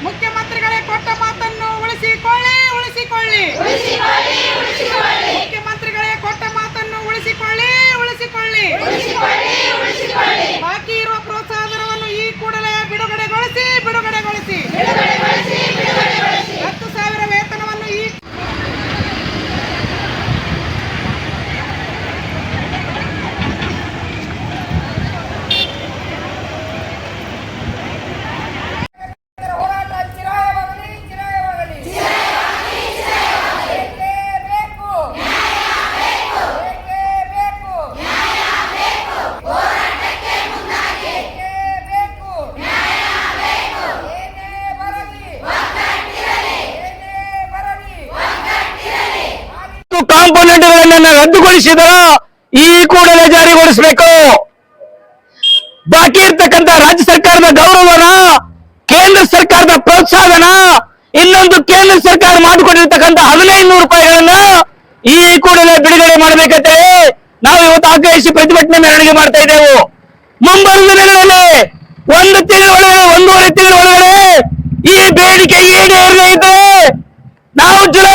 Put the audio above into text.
ಮುಖ್ಯಮಂತ್ರಿಗಳೇ ಕೊಟ್ಟ ಮಾತನ್ನು ಉಳಿಸಿಕೊಳ್ಳಿ ಉಳಿಸಿಕೊಳ್ಳಿ ಮುಖ್ಯಮಂತ್ರಿಗಳೇ ಕೊಟ್ಟ ಮಾತನ್ನು ಉಳಿಸಿಕೊಳ್ಳಿ ಉಳಿಸಿಕೊಳ್ಳಿ ಬಾಕಿ ಇರುವ ಪ್ರೋತ್ಸಾಹಧನವನ್ನು ಈ ಕೂಡಲೇ ಬಿಡುಗಡೆಗೊಳಿಸಿ 10,000 ವೇತನವನ್ನು ಈ ಕಾಂಪೋನೆಂಟ್ಗಳನ್ನು ರದ್ದುಗೊಳಿಸಿದರೂ ಈ ಕೂಡಲೇ ಜಾರಿಗೊಳಿಸಬೇಕು. ಬಾಕಿ ಇರ್ತಕ್ಕಂಥ ರಾಜ್ಯ ಸರ್ಕಾರದ ಗೌರವನ, ಕೇಂದ್ರ ಸರ್ಕಾರದ ಪ್ರೋತ್ಸಾಹನ, ಇನ್ನೊಂದು ಕೇಂದ್ರ ಸರ್ಕಾರ ಮಾಡಿಕೊಂಡಿರ್ತಕ್ಕಂಥ 1,500 ರೂಪಾಯಿಗಳನ್ನ ಈ ಕೂಡಲೇ ಬಿಡುಗಡೆ ಮಾಡಬೇಕಂತೇಳಿ ನಾವು ಇವತ್ತು ಆಗ್ರಹಿಸಿ ಪ್ರತಿಭಟನೆ ಮೆರವಣಿಗೆ ಮಾಡ್ತಾ ಇದ್ದೇವೆ. ಮುಂಬರುವ ದಿನಗಳಲ್ಲಿ 1 ತಿಂಗಳ ಒಳಗಡೆ 1.5 ತಿಂಗಳ ಒಳಗಡೆ ಈ ಬೇಡಿಕೆ ಈಡೇರದೇ ಇದ್ದರೆ ನಾವು ಜುಲೈ